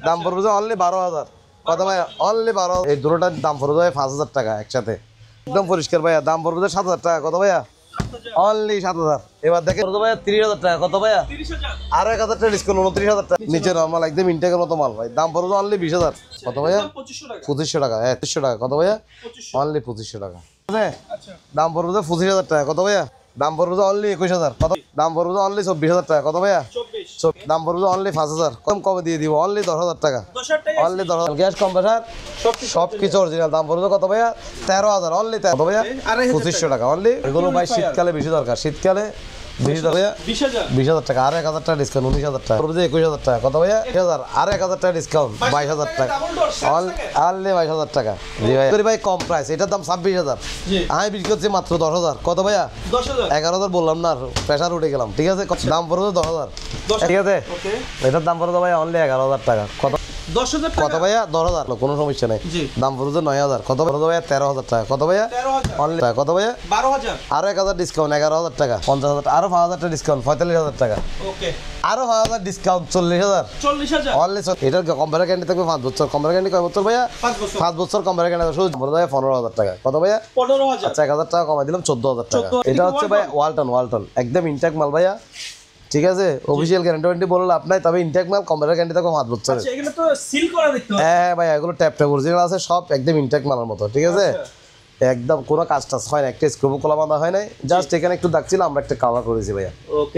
দাম পড়বে যে অনলি 12,000। কত ভাইয়া? অনলি 12। এই দুটোটার দাম পড়বে 5,000 টাকা একসাথে, একদম পরিষ্কার ভাইয়া। দাম পড়বে 7,000 টাকা। কত ভাইয়া? অনলি 7,000। এবার দেখেন ভাইয়া 30,000 টাকা। কত ভাইয়া? আরো 1,000 টাকা ডিসকাউন্ট, 29,000 টাকা। নিচে নরমাল একদম ইনটেকের মতো মাল ভাই। দাম পড়বে অনলি 20,000। কত ভাইয়া? 2500 টাকা। হ্যাঁ 2500 টাকা। কত ভাইয়া? অনলি 2500 টাকা। দাম পড়বে 25,000 টাকা। কত ভাইয়া? দাম পড়বে অনলি 21,000। কত? দাম পড়বে অনলি 24,000 টাকা। কত ভাইয়া? দাম পড়বে অনলি 5,000। কম কমে দিয়ে দিব, অনলি 10,000 টাকা। অনলি 10,000। গ্যাস কম্প্রেসার সব কিছু অরিজিনাল। দাম পড়বে কত ভাইয়া? 13,000। অনলি 13। কত ভাইয়া? 2500 টাকা অনলি। এগুলো ভাই শীতকালে বেশি দরকার, শীতকালে 20,000 টাকা। আর 1,000 টাকা ডিসকাউন্ট, 19,000 টাকা। 21,000 টাকা। কত ভাইয়া? 1,000 আর 1,000 টাকা ডিসকাউন্ট, 22,000 টাকা। অনলি 22,000 টাকা। জি ভাই ভাই কম প্রাইস, এটার দাম 26,000। আমি বিক্রি করছি মাত্র 10,000। কত ভাইয়া? 11,000 বললাম না, প্রেশার উঠে গেলাম। ঠিক আছে, দাম পড়বে 10,000। ঠিক আছে, এটার দাম পড়বে ভাই অনলি 11,000 টাকা। কত? 10,000 কত ভাইয়া? 10,000। কোনো সমস্যা নেই। দাম পড়বে 9,000। কত পড়বে ভাইয়া? 13,000 টাকা। কত ভাইয়া? অনলি। কত ভাইয়া? 12,000। আরো 1,000 ডিসকাউন্ট, 11,000 টাকা। 50,000 আরো 5,000 টাকা ডিসকাউন্ট, 45,000 টাকা। ওকে, আরো 5,000 ডিসকাউন্ট, 40,000। অনলি। এটার কম্পিউটার গ্যারান্টি থাকবে 5 বছর। কম্পিউটার গ্যারান্টি কয় বছর ভাইয়া? 5 বছর কম্পিউটার গ্যারান্টি। শুধু ভাইয়া 15,000 টাকা। কত ভাইয়া? 15,000। আচ্ছা 1,000 টাকা কমাই দিলাম, 14,000 টাকা। এটা হচ্ছে ভাই ওয়ালটন একদম ইনটেক মাল ভাইয়া। ঠিক আছে, অফিসিয়াল গ্যারান্টি বললে আপনার, তবে ইনটেক মাল কম্পিউটার গ্যারান্টি থাকবে 5 বছর। আচ্ছা, এগুলো তো সিল করা দেখতে হবে। হ্যাঁ ভাই, এগুলো ট্যাপ অরিজিনাল আছে, সব একদম ইনটেক মালের মতো। ঠিক আছে, একদম কোনো কাজ টাজ হয় না, একটা স্ক্রু খোলা বাঁধা হয় নাই, জাস্ট এখানে একটু দাগ ছিল, আমরা একটা কাভার করেছি ভাইয়া।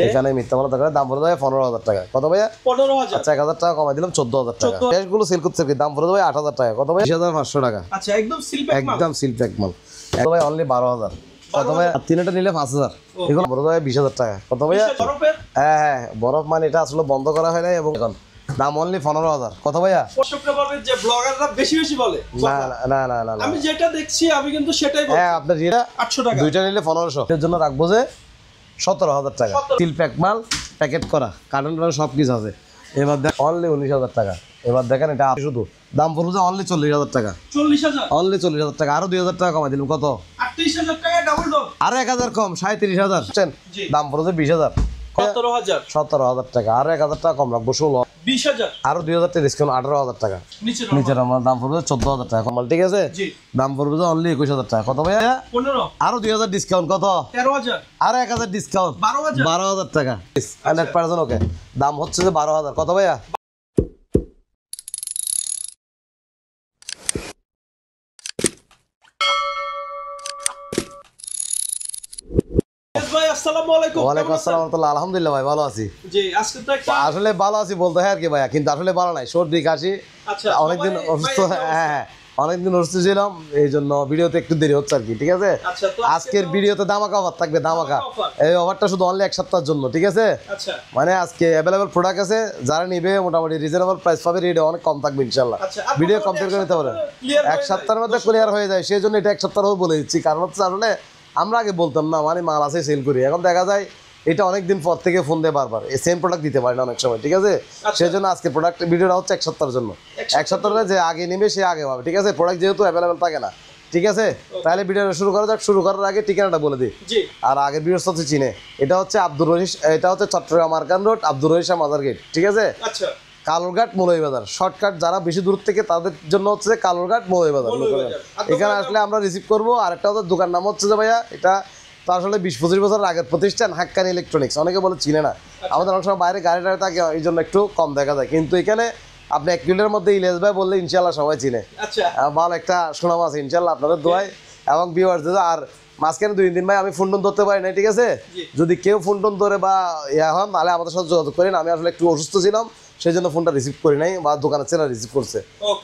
এখানে মিথ্যা বলা দরকার। দাম পড়ে দেয় 15,000 টাকা। কত ভাইয়া? 15,000। আচ্ছা 1,000 টাকা কমাই দিলাম, 14,000 টাকা। গ্যাসগুলো সেল করতে কি দাম পড়ে দেয় 8,000 টাকা। কত ভাই? 20,500 টাকা। আচ্ছা, একদম সিল প্যাক মাল, একদম সিল প্যাক মাল। কত ভাই? অনলি 12,000। কত ভাই? তিনটা নিলে 5,000। এগুলো পড়ে দেয় 20,000 টাকা। কত ভাইয়া? হ্যাঁ, বরফ মানে এটা আসলে বন্ধ করা হয় নাই, এবং এখন দাম অনলি 15,000। কত ভাইয়া? দর্শকরা বলে যে ব্লগাররা বেশি বলে। না না না না না, আমি যেটা দেখছি আমি কিন্তু সেটাই বলছি। হ্যাঁ, আপনার এটা 800 টাকা, দুইটা নিলে 1500। এর জন্য রাখবো যে 17,000 টাকা। সিল প্যাক মাল, প্যাকেট করা, কার্টন সব কিছু আছে। এবার দেখ অনলি 19,000 টাকা। এবার দেখেন এটা শুধু দাম পড়বে যে অনলি 40,000 টাকা। 40,000। অনলি 40,000 টাকা। আরো 2,000 টাকা কমাই দিলাম। কত? 38,000 টাকা ডাবল ডোর। আরো 1,000 কম, 37,000। দাম পড়বে 20,000। 17,000 টাকা। আরো 1,000 টাকা কম রাখবো, 16। 20,000। আরো 2,000 টাকা ডিসকাউন্ট, 18,000 টাকা। নিচের আমার দাম পড়বে 14,000 টাকা কমাল। ঠিক আছে, দাম পড়বে যে অনলি 21,000 টাকা। কত ভাইয়া? 15। আরো 2,000 ডিসকাউন্ট। কত? 13,000। আরো 1,000 ডিসকাউন্ট, 12,000 টাকা। 100% ওকে। দাম হচ্ছে যে 12,000। কত ভাইয়া? ভাই আসসালামু আলাইকুম। ওয়ালাইকুম আসসালাম ওয়া রাহমাতুল্লাহ। আলহামদুলিল্লাহ ভাই, ভালো আছি। জি, আজকে তো একটা আসলে ভালো আছি বলতে হয় আর কি ভাইয়া, কিন্তু আসলে ভালো নাই, সর্দি কাশি। আচ্ছা, অনেকদিন অসুস্থ। হ্যাঁ, অনেকদিন অসুস্থ ছিলাম, এই জন্য ভিডিওতে একটু দেরি হচ্ছে আর কি। ঠিক আছে, আজকের ভিডিওতে ধামাকা অফার থাকবে, ধামাকা। এই অফারটা শুধু অনলি 1 সপ্তাহের জন্য। ঠিক আছে, মানে আজকে অ্যাভেলেবল প্রোডাক্ট আছে, যারা নিবে মোটামুটি রিজনেবল প্রাইস পাবে, রেট অনেক কম থাকবে ইনশাআল্লাহ। ভিডিও কমপ্লিট করে নিতে পারে, 1 সপ্তাহের মধ্যে ক্লিয়ার হয়ে যায়। সেই জন্য এটা 1 সপ্তাহ বলে দিচ্ছি, কারণ হচ্ছে আসলে আমরা আগে বলতাম না, মানে মাল আছে সেল করি, এখন দেখা যায় এটা অনেকদিন পর থেকে ফোন দিয়ে বারবার এই সেম প্রোডাক্ট দিতে পারে না অনেক সময়। ঠিক আছে, সেই জন্য আজকে প্রোডাক্ট ভিডিওটা হচ্ছে 1 সপ্তাহের জন্য। 1 সপ্তাহ যে আগে নেবে সে আগে পাবে। ঠিক আছে, প্রোডাক্ট যেহেতু অ্যাভেলেবেল থাকে না। ঠিক আছে, তাহলে ভিডিওটা শুরু করা যাক। শুরু করার আগে ঠিকানাটা বলে দিই, আর আগের ভিডিওর সাথে চিনে। এটা হচ্ছে আব্দুর রহিস, এটা হচ্ছে চট্টগ্রাম আরকান রোড, আব্দুর রহিস মাজার গেট। ঠিক আছে, কালুরঘাট মৌলভীবাজার শর্টকাট। যারা বেশি দূর থেকে তাদের জন্য হচ্ছে কালুরঘাট মৌলভীবাজার। এখানে আসলে আমরা রিসিভ করবো। আর একটা হচ্ছে দোকান নাম হচ্ছে যে ভাইয়া, এটা তো আসলে 20-25 বছর আগের প্রতিষ্ঠান, হাক্কানি ইলেকট্রনিক্স। অনেকে বলে চিনে না, আমাদের অনেক সময় বাইরে গাড়ি টাড়ি থাকে, এই জন্য একটু কম দেখা যায়। কিন্তু এখানে আপনি 1 কিলোর মধ্যে ইলিয়াস ভাই বললে ইনশাল্লাহ সবাই চিনে। ভালো একটা সুনাম আছে ইনশাল্লাহ আপনাদের দোয়ায় এবং ভিউয়ার্স। আর মাঝখানে 2 দিন ভাই আমি ফোন টোন ধরতে পারি না। ঠিক আছে, যদি কেউ ফোন টোন ধরে বা হন, তাহলে আমাদের সাথে যোগাযোগ করেন। আমি আসলে একটু অসুস্থ ছিলাম, সেই জন্য ফোনটা রিসিভ করি নাই, বা দোকানের ছেলে রিসিভ করছে,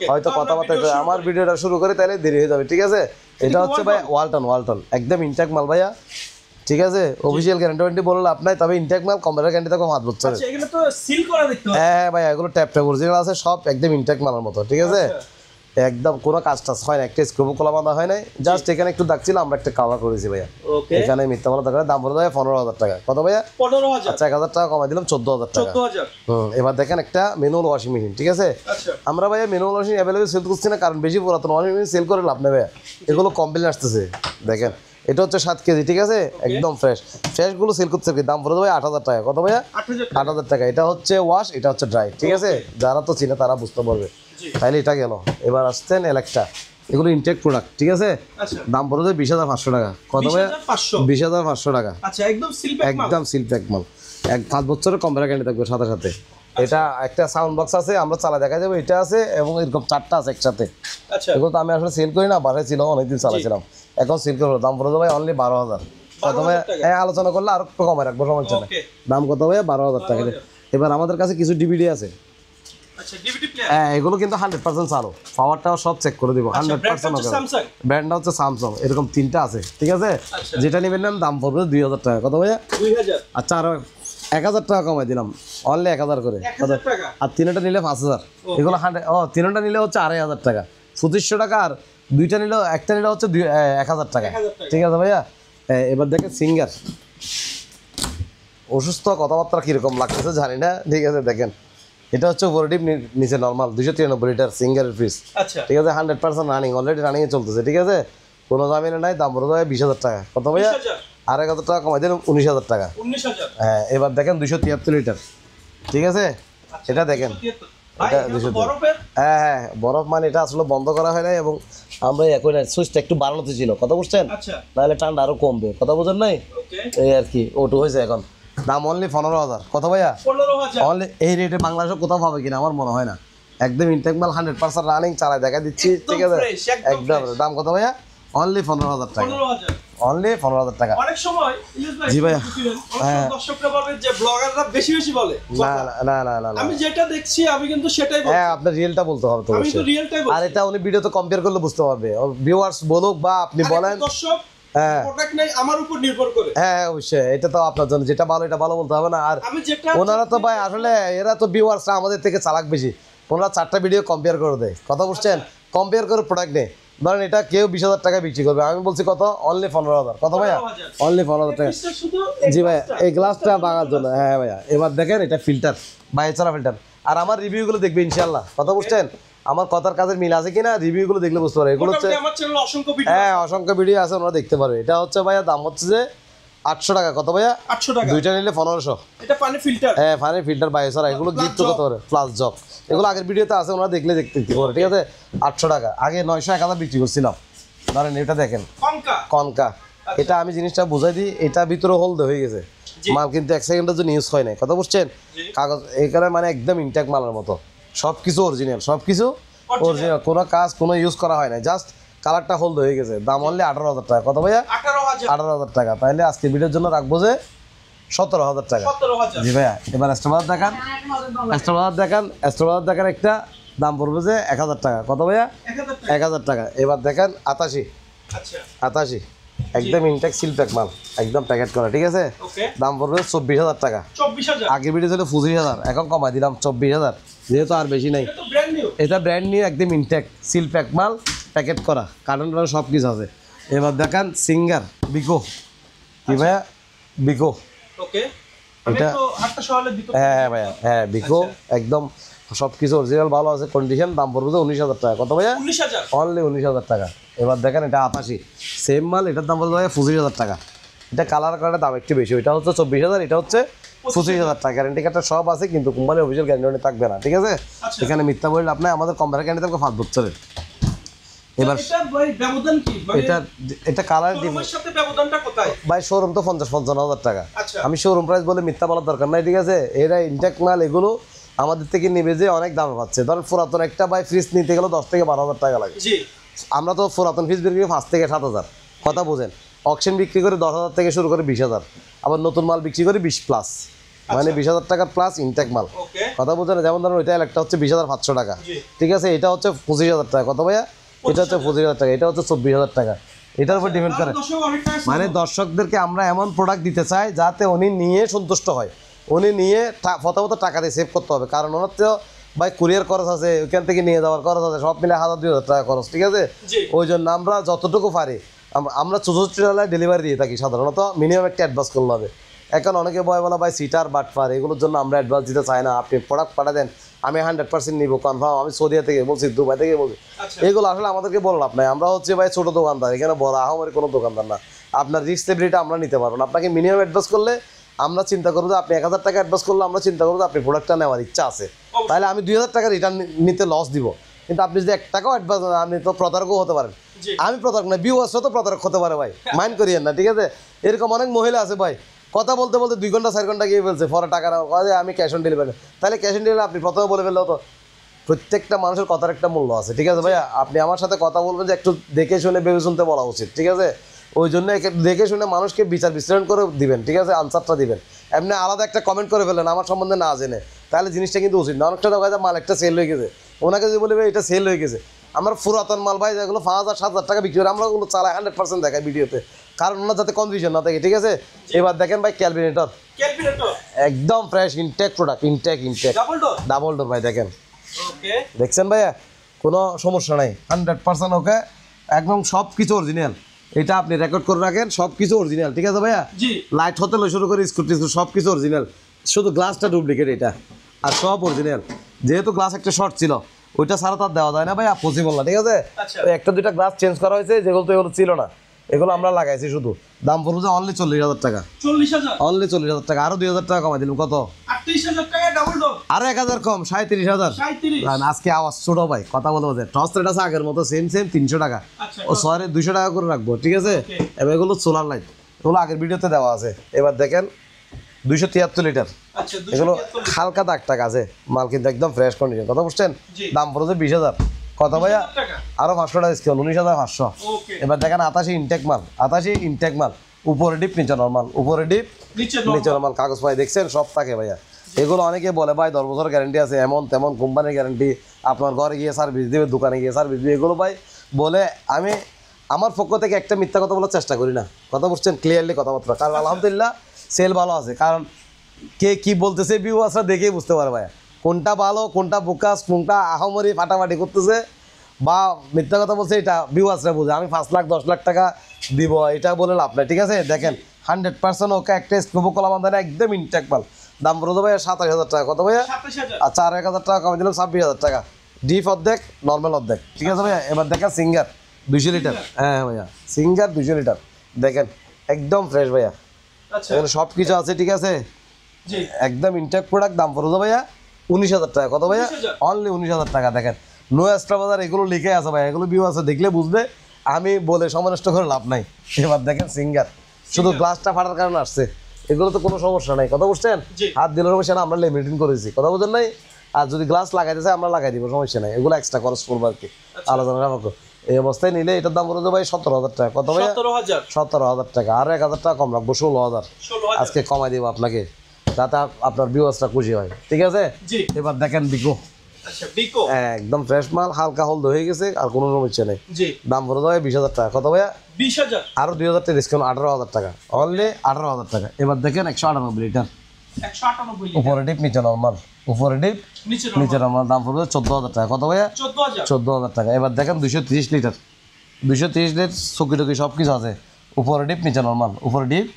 হয়তো কথাবার্তা। আমার ভিডিওটা শুরু করে তাহলে দেরি হয়ে যাবে। ঠিক আছে, এটা হচ্ছে ভাই ওয়ালটন একদম ইনটেক মাল ভাইয়া। ঠিক আছে, অফিসিয়াল গ্যারান্টি বললে আপনার, তবে ইনটেক মাল কম্পিউটার গ্যারান্টি থাকবে 5 বছর। হ্যাঁ ভাই, এগুলো ট্যাপ অরিজিনাল আছে, সব একদম ইনটেক মালের মতো। ঠিক আছে, একদম কোনো কাজ টাজ হয় না, একটা স্ক্রু খোলা বাঁধা হয় নাই, জাস্ট এখানে একটু দাগ ছিল, আমরা একটা কাভার করেছি ভাইয়া। এখানে মিথ্যা বলা দরকার। দাম পড়ে দেয় 15,000 টাকা। কত ভাইয়া? 15,000। আচ্ছা 1,000 টাকা কমাই দিলাম, 14,000 টাকা। এবার দেখেন একটা ম্যানুয়াল ওয়াশিং মেশিন। ঠিক আছে, আমরা ভাইয়া ম্যানুয়াল ওয়াশিং অ্যাভেলেবল সেল করছি না, কারণ বেশি পুরাতন ওয়াশিং মেশিন সেল করে লাভ নেই ভাইয়া। এগুলো কমপ্লেন আসতেছে, দেখেন এটা হচ্ছে 7 কেজি, ঠিক আছে, একদম ফ্রেশ। ফ্রেশগুলো সেল করতে কি দাম পড়ে ভাই 8,000 টাকা। কত ভাইয়া? 8,000 টাকা। এটা হচ্ছে ওয়াশ, এটা হচ্ছে ড্রাই, ঠিক আছে, যারা তো চিনে তারা বুঝতে পারবে। তাইলে এটা গেল। এবার আসছেন এলেক্ট্রা, এগুলো ইনটেক প্রোডাক্ট, ঠিক আছে, দাম পড়ে যায় 20,500 টাকা। কত ভাইয়া? 20,500 টাকা। আচ্ছা, একদম সিল প্যাক মাল, একদম সিল প্যাক মাল, 5 বছরের কম্পিউটার গ্যারান্টি থাকবে সাথে সাথে। এটা একটা সাউন্ড বক্স আছে, আমরা চালা দেখা যাবে, এটা আছে এবং এরকম 4টা আছে একসাথে। আচ্ছা, এগুলো তো আমি আসলে সেল করি না, বাসায় ছিল, অনেকদিন চালাইছিলাম, এখন সেল করবো। দাম পড়ে যাবে অনলি 12,000। কত ভাই? হ্যাঁ, আলোচনা করলে আর একটু কমায় রাখবো, সমস্যা নেই। দাম কত ভাই? 12,000 টাকা। এবার আমাদের কাছে কিছু ডিভিডি আছে। আচ্ছা, ডিভিডি প্লেয়ার, হ্যাঁ, এগুলো কিন্তু 100% চালু, পাওয়ারটাও সব চেক করে দিব 100%। ব্র্যান্ডটা হচ্ছে স্যামসাং, এরকম 3টা আছে, ঠিক আছে, যেটা নেবেন না দাম পড়বে 2,000 টাকা। কত ভাইয়া? 2,000। আচ্ছা, আর 1,000 টাকা কমাই দিলাম, অনলি 1,000 করে। 1,000 টাকা। আর 3টা নিলে 5,000। এগুলো 3টা নিলে হচ্ছে 2,500 টাকা, 2,500 টাকা। আর 2টা নিলেও, একটা নিলে হচ্ছে 1,000 টাকা, ঠিক আছে ভাইয়া। এবার দেখেন সিঙ্গার, অসুস্থ কথাবার্তা কিরকম লাগতেছে জানি না, ঠিক আছে, দেখেন এটা হচ্ছে ওভারডিপ, নিচে নর্মাল 293 লিটার সিঙ্গারের ফ্রিজ, আচ্ছা, ঠিক আছে, 100% রানিং, অলরেডি রানিংয়ে চলতেছে, ঠিক আছে, কোনো জামিনা নাই। দাম পড়ে যাবে 20,000 টাকা। কত ভাইয়া? 20,000। আর 1,000 টাকা কমাই দিলাম 19,000 টাকা। 19,000। হ্যাঁ, এবার দেখেন 273 লিটার, ঠিক আছে, এটা দেখেন, ভাই, এটা এটা তো 273। বরফের। হ্যাঁ হ্যাঁ, বরফ মানে এটা আসলে বন্ধ করা হয় নাই, এবং আমরা এখন সুইচটা একটু বাড়ানোতে ছিল, কথা বুঝছেন, আচ্ছা, নাহলে ঠান্ডা আরো কমবে, কথা বুঝেন নাই, ওকে, এই আর কি, ওটু হয়েছে এখন। দাম অনলি 15,000। কত ভাইয়া? 15,000। অনলি এই রেটে বাংলাদেশে কোথাও পাবে কিনা আমার মনে হয় না, একদম ইনটেক মাল, 100% রানিং, চালায় দেখা দিচ্ছি, ঠিক আছে, একদম। দাম কত ভাইয়া? অনলি 15,000 টাকা, 15,000। অনলি 15,000 টাকা। অনেক সময় ইলিয়াস ভাই, জি ভাইয়া। অনেক দর্শকরা বলে যে ব্লগাররা বেশি বেশি বলে। না না না না না, আমি যেটা দেখছি আমি কিন্তু সেটাই বলছি। হ্যাঁ, আপনার রিয়েলটা বলতে হবে তো আমি তো অবশ্যই। রিয়েলটাই আর বলছি। এটা উনি ভিডিওতে কম্পেয়ার করলে বুঝতে পারবে, ভিউয়ার্স বলুক বা আপনি বলেন। দর্শক হ্যাঁ প্রোডাক্ট নাই আমার উপর নির্ভর করে। হ্যাঁ, অবশ্যই, এটা তো আপনার জন্য যেটা ভালো এটা ভালো বলতে হবে না। আর আমি যেটা ওনারা তো ভাই আসলে এরা তো ভিউয়ার্সরা আমাদের থেকে চালাক বেশি, ওনারা 4টা ভিডিও কম্পেয়ার করে দেয়, কথা বুঝছেন, কম্পেয়ার করে প্রোডাক্ট নেই। ধরেন এটা কেউ 20,000 টাকা বিক্রি করবে, আমি বলছি কত? অনলি 15,000। কত ভাইয়া? অনলি 15,000 টাকা। শুধু জি ভাইয়া, এই গ্লাসটা ভাঙার জন্য। হ্যাঁ ভাইয়া, এবার দেখেন এটা ফিল্টার, বায়ুচলা ফিল্টার। আর আমার রিভিউগুলো দেখবে ইনশাল্লাহ, কথা বুঝছেন, আমার কথার কাজের মিল আছে কিনা রিভিউগুলো দেখলে বুঝতে পারবে। এগুলো হচ্ছে, আমার চ্যানেলে অসংখ্য ভিডিও। হ্যাঁ, অসংখ্য ভিডিও আছে, ওনারা দেখতে পারবে। এটা হচ্ছে ভাইয়া দাম হচ্ছে যে 800 টাকা। কত ভাইয়া? 800 টাকা। 2টা নিলে 1500। এটা পানি ফিল্টার। হ্যাঁ, ফানি ফিল্টার বায়ুচলা, এগুলো গিফট করতে পারে, প্লাস জগ, এগুলো আগের ভিডিওতে আছে, ওনারা দেখলে দেখতে পারে, ঠিক আছে। 800 টাকা, আগে 900 1000 বিক্রি করছিলাম। ধরেন এটা দেখেন কনকা। কনকা, এটা আমি জিনিসটা বুঝাই দিই, এটা ভিতরে হলদে হয়ে গেছে, মাল কিন্তু 1 সেকেন্ডের জন্য ইউজ হয় নাই, কথা বুঝছেন, কাগজ এখানে মানে একদম ইনটেক মালের মতো, সব কিছু অরিজিনাল, সব কিছু অরিজিনাল, কোনো কাজ কোনো ইউজ করা হয় না, জাস্ট কালারটা হলদে হয়ে গেছে। দাম অনলি 18,000 টাকা। কত ভাইয়া? 18,000 টাকা। তাহলে আজকে ভিডিওর জন্য রাখবো যে 17,000 টাকা। 17,000। জি ভাইয়া, এবার এক্সট্রা দেখান, এক্সট্রা দেখান একটা, দাম পড়বে যে 1,000 টাকা। কত ভাইয়া? 1,000 টাকা। এবার দেখেন 88, আচ্ছা, 88, একদম ইনটেক সিল প্যাক মাল, একদম প্যাকেট করা, ঠিক আছে, ওকে, দাম পড়বে 24,000 টাকা। 24,000। আগের ভিডিও ছিল 25,000, এখন কমাই দিলাম 24,000, যেহেতু আর বেশি নাই। এটা তো ব্র্যান্ড নিউ। এটা ব্র্যান্ড নিউ, একদম ইনটেক সিল প্যাক মাল, প্যাকেট করা, কার্টন টার্টন সব কিছু আছে। এবার দেখান সিঙ্গার বিকো, কি ভাইয়া? বিকো, ওকে, আমি এটা তো হাতটা সরালে দিতে। হ্যাঁ ভাইয়া, হ্যাঁ বিকো, একদম সব কিছু অরিজিনাল ভালো আছে, কন্ডিশন। দাম পড়বে যে 19,000 টাকা। কত ভাইয়া? 19,000। অনলি 19,000 টাকা। এবার দেখেন এটা 88, সেম মাল, এটার দাম পড়বে ভাইয়া 25,000 টাকা। এটা কালার কার্ডের দাম একটু বেশি, এটা হচ্ছে 24,000, এটা হচ্ছে 25,000 টাকা। গ্যারান্টি কার্ডটা সব আছে, কিন্তু কোম্পানি অফিসিয়াল গ্যারান্টি থাকবে না, ঠিক আছে, এখানে মিথ্যা বললে আপনার, আমাদের কোম্পানির গ্যারান্টি থাকবে 5 বছরের। এবার এটা ভাই ব্যবধান কি? মানে এটা কালার শোরুমের সাথে ব্যবধানটা কোথায়? ভাই, শোরুম তো 50-55,000 টাকা। আচ্ছা, আমি শোরুম প্রাইস বলে মিথ্যা বলার দরকার নাই, ঠিক আছে, এরা ইনটেক মাল, এগুলো আমাদের থেকে নিবে যে অনেক দামে পাচ্ছে। ধরেন পুরাতন একটা ভাই ফ্রিজ নিতে গেলে 10 থেকে 12,000 টাকা লাগে, জি, আমরা তো পুরাতন ফ্রিজ বিক্রি করি 5 থেকে 7,000, কথা বোঝেন। অকশন বিক্রি করে 10,000 থেকে শুরু করে 20,000, আবার নতুন মাল বিক্রি করি 20+, মানে 20,000 টাকা প্লাস ইনটেক মাল, ওকে, কথা বোঝেন। যেমন ধরেন ওইটা একটা হচ্ছে 20,500 টাকা, জি, ঠিক আছে, এটা হচ্ছে 25,000 টাকা। কত ভাইয়া? এটা হচ্ছে 25,000 টাকা, এটা হচ্ছে 24,000 টাকা। এটার উপর ডিপেন্ড করে, দর্শক অনেকটা আছে। মানে দর্শকদেরকে আমরা এমন প্রোডাক্ট দিতে চাই যাতে উনি নিয়ে সন্তুষ্ট হয়, উনি নিয়ে প্রথমত টাকা দিয়ে সেভ করতে হবে, কারণ ওনার তো ভাই কুরিয়ার খরচ আছে, ওইখান থেকে নিয়ে যাওয়ার খরচ আছে, সব মিলে 1,000-2,000 টাকা খরচ, ঠিক আছে। জি, ওই জন্য আমরা যতটুকু পারি আমরা 64 টাকায় ডেলিভারি দিয়ে থাকি সাধারণত, মিনিমাম একটা অ্যাডভান্স করলে হবে। এখন অনেকে বলে ভাই সিটার বাটফার, এগুলোর জন্য আমরা অ্যাডভান্স দিতে চাই না, আপনি প্রোডাক্ট পাঠা দেন, আমি 100% নিব কনফার্ম, আমি সৌদিয়া থেকে বলছি, দুবাই থেকে বলছি, এগুলো আসলে আমাদেরকে বলে লাভ নাই। আমরা হচ্ছে ভাই ছোট দোকানদার, এখানে বড় আহামরি কোনো দোকানদার না। আপনার রিস্কেবিলিটি আমরা নিতে পারবো না। আপনাকে মিনিমাম অ্যাডভান্স করলে আমরা চিন্তা করবো যে আপনি 1000 টাকা অ্যাডভান্স করলে আমরা চিন্তা করবো যে আপনি প্রোডাক্টটা নেওয়ার ইচ্ছা আছে, তাহলে আমি 2000 টাকা রিটার্ন নিতে লস দিব। কিন্তু আপনি যদি 1 টাকাও অ্যাডভান্স, আপনি তো প্রতারকও হতে পারেন। আমি প্রতারক না, ভিউয়ার্সও তো প্রতারক হতে পারে ভাই, মাইন্ড করিয়েন না, ঠিক আছে? এরকম অনেক মহিলা আছে ভাই, কথা বলতে বলতে 2 ঘন্টা 4 ঘন্টা গিয়ে ফেলছে, পরে টাকা না আমি ক্যাশ অন ডেলিভারি। তাহলে ক্যাশ অন ডেলিভারি আপনি প্রথমে বলে ফেললেও তো, প্রত্যেকটা মানুষের কথার একটা মূল্য আছে, ঠিক আছে ভাইয়া? আপনি আমার সাথে কথা বলবেন যে একটু দেখে শুনে ভেবে শুনতে বলা উচিত, ঠিক আছে? ওই জন্য দেখে শুনে মানুষকে বিচার বিশ্লেষণ করে দিবেন, ঠিক আছে? আনসারটা দিবেন। এমনি আলাদা একটা কমেন্ট করে ফেলেন আমার সম্বন্ধে না জেনে, তাহলে জিনিসটা কিন্তু উচিত না। অনেকটা দেখা যায় মাল একটা সেল হয়ে গেছে, ওনাকে যদি বলবে এটা সেল হয়ে গেছে, আমরা পুরাতন মাল ভাই যেগুলো 5000-7000 টাকা বিক্রি করে আমরা ওগুলো চালাই 100% দেখাই ভিডিওতে, কারণ ওনার যাতে কনফিউশন না থাকে, ঠিক আছে? এবার দেখেন ভাই ক্যালভিনেটর, একদম fresh intact product, intact double door ভাই, দেখেন দেখছেন ভাইয়া, কোনো সমস্যা নাই, 100% ওকে, একদম সব কিছু অরিজিনাল। এটা আপনি রেকর্ড করে রাখেন, সব কিছু অরিজিনাল, ঠিক আছে ভাইয়া? লাইট হতে শুরু করে স্কুটি সব কিছু অরিজিনাল, শুধু গ্লাসটা ডুপ্লিকেট, এটা আর সব অরিজিনাল। যেহেতু গ্লাস একটা শর্ট ছিল, ওইটা ছাড়া তার দেওয়া যায় না ভাইয়া, পসিবল না, ঠিক আছে? ওই একটা দুইটা গ্লাস চেঞ্জ করা হয়েছে, যেগুলো তো এগুলো ছিল না, এগুলো আমরা লাগাইছি শুধু। দাম পড়বে যে অনলি 40,000 টাকা, অনলি 40,000 টাকা, আরো 2,000 টাকা কমাই দিলাম। কত? 38,000 টাকা ডাবল ডোর, আরো 1,000 কম, 37,000। আজকে আওয়াজ ছোট ভাই, কথা বলতে বলতে টস রেট আছে আগের মতো সেম 300 টাকা, ও সরি 200 টাকা করে রাখবো, ঠিক আছে? এবার এগুলো সোলার লাইট, এগুলো আগের ভিডিওতে দেওয়া আছে। এবার দেখেন 273 লিটার, এগুলো হালকা দাগ টাক আছে মাল, কিন্তু একদম ফ্রেশ কন্ডিশন, কথা বুঝছেন? দাম পড়েছে 20,000। কত ভাইয়া? আরো 500 টাকা ডিসকাউন্ট, 19,500। এবার দেখেন 88 ইনটেক মাল, 88 ইনটেক মাল, উপরে ডিপ নিচে নরমাল, উপরে ডিপ নিচে নরমাল, কাগজ পাই দেখছেন সব থাকে ভাইয়া। এগুলো অনেকে বলে ভাই 10 বছর গ্যারান্টি আছে, এমন তেমন কোম্পানির গ্যারান্টি, আপনার ঘরে গিয়ে সার্ভিস দিবে, দোকানে গিয়ে সার্ভিস দিবে, এগুলো ভাই বলে আমি আমার পক্ষ থেকে একটা মিথ্যা কথা বলার চেষ্টা করি না, কথা বুঝছেন? ক্লিয়ারলি কথাবার্তা, কারণ আলহামদুলিল্লাহ সেল ভালো আছে, কারণ কে কি বলতেছে ভিউ আসা দেখেই বুঝতে পারে ভাইয়া, কোনটা ভালো, কোনটা বোকাস, কোনটা আহামরি ফাটাফাটি করতেছে বা মিথ্যা কথা বলছে, এটা ভিউ আসরা বুঝে। আমি 5 লাখ 10 লাখ টাকা দিব এটা বলে লাভ নাই, ঠিক আছে? দেখেন 100% ওকে একটা স্কোপো কলা বান্ধানে একদম ইনটেক মাল, দাম পড়তো ভাইয়া 27,000 টাকা। কত ভাইয়া? আচ্ছা, আর 1,000 টাকা কমে দিলাম, 26,000 টাকা। ডিপ অর্ধেক, নর্মাল অর্ধেক, ঠিক আছে ভাইয়া? এবার দেখেন সিঙ্গার 200 লিটার, হ্যাঁ ভাইয়া সিঙ্গার 200 লিটার, দেখেন একদম ফ্রেশ ভাইয়া, এখানে সব কিছু আছে, ঠিক আছে? একদম ইনটেক প্রোডাক্ট, দাম পড়তো ভাইয়া 19,000 টাকা। কত ভাইয়া? অনলি 19,000 টাকা। দেখেন নো এক্সট্রা বাজার, এগুলো লিখে আছে ভাইয়া, এগুলো ভিউ আছে, দেখলে বুঝবে, আমি বলে সময় নষ্ট করে লাভ নাই। এবার দেখেন সিঙ্গার, শুধু গ্লাসটা ফাটার কারণে আসছে, এগুলো তো কোনো সমস্যা নাই, কথা বুঝছেন? হাত দিলের সমস্যা না, আমরা লিমিটিং করেছি, কথা বুঝেন নাই? আর যদি গ্লাস লাগাইতে চাই আমরা লাগাই দিব, সমস্যা নাই, এগুলো এক্সট্রা খরচ করবো আর কি, আলোচনা রাখো। এই অবস্থায় নিলে এটার দাম পড়বে ভাই 17,000 টাকা। কত ভাইয়া? 17,000 টাকা, আর 1,000 টাকা কম রাখবো, 16,000 আজকে কমাই দিব আপনাকে, যাতে আপনার ভিউয়ার্সরা খুশি হয়, ঠিক আছে? এবার দেখেন বিকো, একদম ফ্রেশ মাল, হালকা হলদ হয়ে গেছে, আর কোনো সমস্যা নেই, দাম পড়ে যাবে 20,000 টাকা। কত ভাইয়া? 20,000, আরো 2,000 টাকা ডিসকাউন্ট, 18,000 টাকা, অনলি 18,000 টাকা। এবার দেখেন 198 লিটার, 198 উপরে ডিপ নিচে নরমাল, উপরে ডিপ নিচে নরমাল, দাম পড়বে 14,000 টাকা। কত ভাইয়া? 14,000 টাকা। এবার দেখেন 230 লিটার, 230 লিটার চকি টকি সব কিছু আছে, উপরে ডিপ নিচে নরমাল, উপরে ডিপ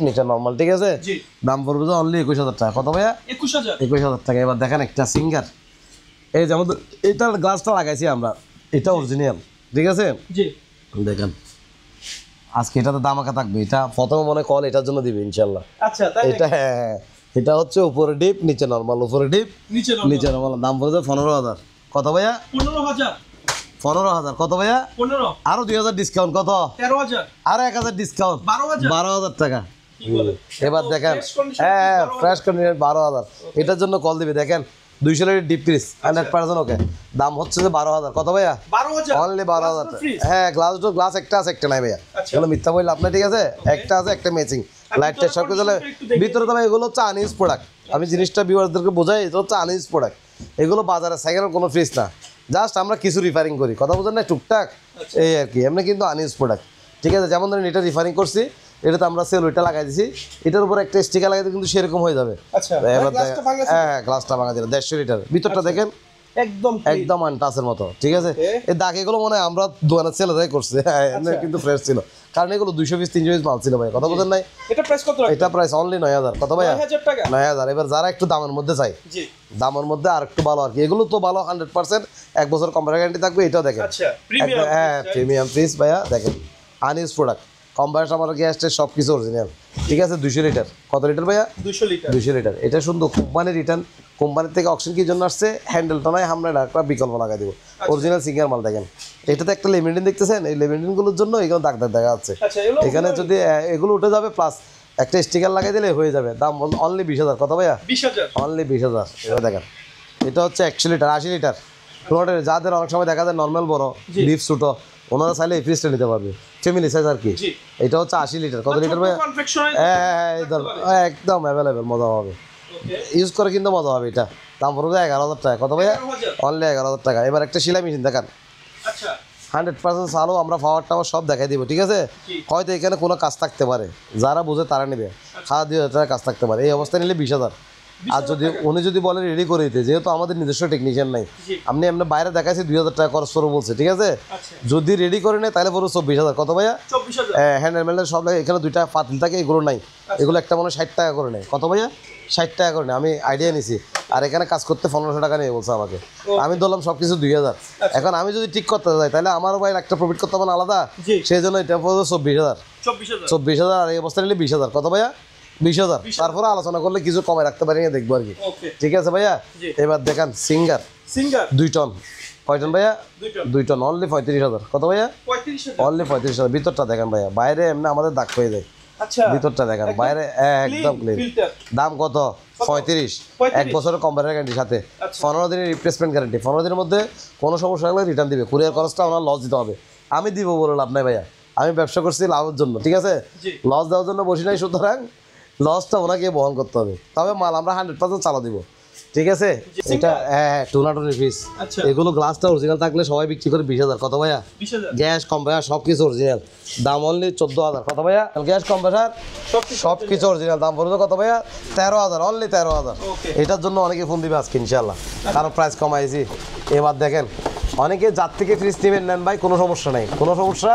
নিচে নরমাল, ঠিক আছে? দাম পড়বে যে অনলি 21,000 টাকা। কত ভাইয়া? 21,000 টাকা। এবার দেখেন একটা সিঙ্গার, এই যেমন এটার গ্লাসটা লাগাইছি আমরা, এটা অরিজিনাল, ঠিক আছে? দেখেন আজকে এটাতে দামাকা থাকবে, এটা প্রথমে মনে কল এটার জন্য দিবে ইনশাল্লাহ। আচ্ছা, এটা হ্যাঁ, এটা হচ্ছে উপরে ডিপ নিচে নরমাল, উপরে ডিপ নিচে নরমাল, দাম পড়েছে 15,000। কত ভাইয়া? 15,000। কত ভাইয়া? 15, আরো 2,000 ডিসকাউন্ট, কত? 13,000, আরো 1,000 ডিসকাউন্ট, 12,000 টাকা। এবার দেখেন হ্যাঁ, ফ্রেশ কন্ডিশন 12,000, এটার জন্য কল দিবে। দেখেন 200 লিটার ডিপ ফ্রিজ 100%, ওকে, দাম হচ্ছে যে 12,000। কত ভাইয়া? 12,000, অনলি 12,000। হ্যাঁ, গ্লাস একটা আছে, একটা নাই ভাইয়া, এগুলো মিথ্যা বললে আপনার, ঠিক আছে? একটা আছে, একটা ম্যাচিং লাইটটা সব কিছু। ভিতরে তো ভাই এগুলো হচ্ছে আনইউজ প্রোডাক্ট, আমি জিনিসটা ভিউয়ারদেরকে বোঝাই, এটা হচ্ছে আনইউজ প্রোডাক্ট, এগুলো বাজারে সেকেন্ড কোনো ফ্রিজ না, জাস্ট আমরা কিছু রিফারিং করি, কথা বোঝেন না, টুকটাক এই আর কি, এমনি কিন্তু আনইউজ প্রোডাক্ট, ঠিক আছে? যেমন ধরেন এটা রিফারিং করছি, এটাতে আমরা সেল ওইটা লাগাই দিছি, এটার উপর একটা স্টিকার লাগাই দিলে কিন্তু সেরকম হয়ে যাবে। হ্যাঁ, গ্লাসটা ভাঙা দিল 150 লিটার, ভিতরটা দেখেন একদম আনটাচের মতো, ঠিক আছে। এই দাগ এগুলো মনে হয় আমরা দোকানের ছেলেরাই করছে, কিন্তু ফ্রেশ ছিল, কারণ এগুলো 200 পিস 300 পিস মাল ছিল ভাই, কথা বলেন নাই। এটা প্রাইস কত? এটা প্রাইস অনলি 9000, কত ভাইয়া? 9000 টাকা। 9000। এবার যারা একটু দামের মধ্যে চাই, জি, দামের মধ্যে আর একটু ভালো আর কি, এগুলো তো ভালো 100% 1 বছর কম্পিউটার গ্যারান্টি থাকবে। এটাও দেখেন, আচ্ছা প্রিমিয়াম, হ্যাঁ প্রিমিয়াম ফ্রিজ ভাইয়া, দেখেন আনইউজ প্রোডাক্ট, কম্পিউটার আমার গ্যাস সব কিছু অরিজিনাল, ঠিক আছে। 200 লিটার, কত লিটার ভাইয়া? 200 লিটার। 200 লিটার। এটা সুন্দর কোম্পানি রিটার্ন, কোম্পানির থেকে অকশন কি জন্য আসছে, হ্যান্ডেলটা নাই, আমরা একটা বিকল্প লাগাই দিব, অরিজিনাল সিঙ্গার মাল। দেখেন এটাতে একটা লেমিনেটিং দেখতেছেন, এই লেমিনেটিংগুলোর জন্য এখানে দাগ দাগ দেখা যাচ্ছে। এখানে যদি এগুলো উঠে যাবে, প্লাস একটা স্টিকার লাগাই দিলে হয়ে যাবে। দাম অনলি 20000, কত ভাইয়া? 20000, অনলি 20000। এবার দেখেন এটা হচ্ছে 100 লিটার, 80 লিটার ফ্লোটের, যাদের অনেক সময় দেখা যায় নর্মাল বড় ডিপ ছোটো, ওনারা চাইলে এই ফ্রিজটা নিতে পারবে, ফ্যামিলি সাইজ আর কি। এটা হচ্ছে 80 লিটার, কত লিটার ভাইয়া? হ্যাঁ একদম অ্যাভেলেবেল, মজা হবে, ইউজ করে কিন্তু মজা হবে। এটা দাম পড়বে 11000 টাকা, কত ভাইয়া? অনলি 11000 টাকা। এবার একটা সেলাই মেশিন দেখান, আচ্ছা 100% চালু, আমরা পাওয়ার টাওয়ার সব দেখাই দিব, ঠিক আছে। হয়তো এখানে কোনো কাজ থাকতে পারে, যারা বুঝে তারা নেবে, 2000 টাকা কাজ থাকতে পারে। এই অবস্থায় নিলে 20000। আর যদি উনি যদি বলে রেডি করে দিতে, যেহেতু আমাদের নিজস্ব টেকনিশিয়ান নাই, আপনি এমনি বাইরে দেখাইছি 2000 টাকা খরচ করে বলছে, ঠিক আছে। যদি রেডি করে নেয় তাহলে পুরো 24000, কত ভাইয়া? 24000। হ্যান্ডেল ম্যান্ডেল সব লাগে, এখানে দুইটা পাতিল থাকে, এগুলো নাই, এগুলো একটা মনে হয় 60 টাকা করে নেয়, কত ভাইয়া? 60 টাকা করে নেয়, আমি আইডিয়া নিছি। আর এখানে কাজ করতে 1500 টাকা নিয়ে বলছে আমাকে, আমি ধরলাম সব কিছু 2000। এখন আমি যদি ঠিক করতে যাই তাহলে আমার ভাই একটা প্রফিট করতে হবে না আলাদা, সেই জন্য এটা পড়বে 24000। 24000 আর এই অবস্থা নিলে 20000, কত ভাইয়া? 20000। তারপরে আলোচনা করলে কিছু কমে রাখতে পারি, দেখবো আর কি, ঠিক আছে ভাইয়া। এবার দেখেন সিঙ্গার 2 টন, কয় টন ভাইয়া? 2 টন, অনলি 35000, কত ভাইয়া? 35000, অনলি 35000। ভিতরটা দেখেন ভাইয়া, বাইরে এমনি আমাদের দাগ হয়ে যায়, আচ্ছা ভিতরটা দেখেন, বাইরে একদম ক্লিন। দাম কত? 35। 1 বছরের কম্পিউটার গ্যারান্টির সাথে 15 দিনের রিপ্লেসমেন্ট গ্যারান্টি। 15 দিনের মধ্যে কোনো সমস্যা হলে রিটার্ন দিবে, কুরিয়ার খরচটা ওনার লস দিতে হবে, আমি দিব বলে লাভ নাই ভাইয়া, আমি ব্যবসা করছি লাভের জন্য, ঠিক আছে, লস দেওয়ার জন্য বসি নাই, সুতরাং লসটা ওনাকে বহন করতে হবে। তবে মাল আমরা 100% চালা দিব, ঠিক আছে। এটা টুনাটুনি ফিস, এগুলো গ্লাসটা অরিজিনাল থাকলে সবাই বিক্রি করে 20000, কত ভাইয়া? 20000। গ্যাস কম্প্রেসার সব কিছু অরিজিনাল, দাম অনলি 14000, কত ভাইয়া? গ্যাস কম্প্রেসার সব কিছু অরিজিনাল, দাম পড়বে কত ভাইয়া? 13000, অনলি 13000। এটার জন্য অনেকে ফোন দিবে আজকে ইনশাল্লাহ, কারণ প্রাইস কমাইছি। এবার দেখেন অনেকে যার থেকে ফ্রিজ নেবেন নেন ভাই, কোনো সমস্যা নাই, কোনো সমস্যা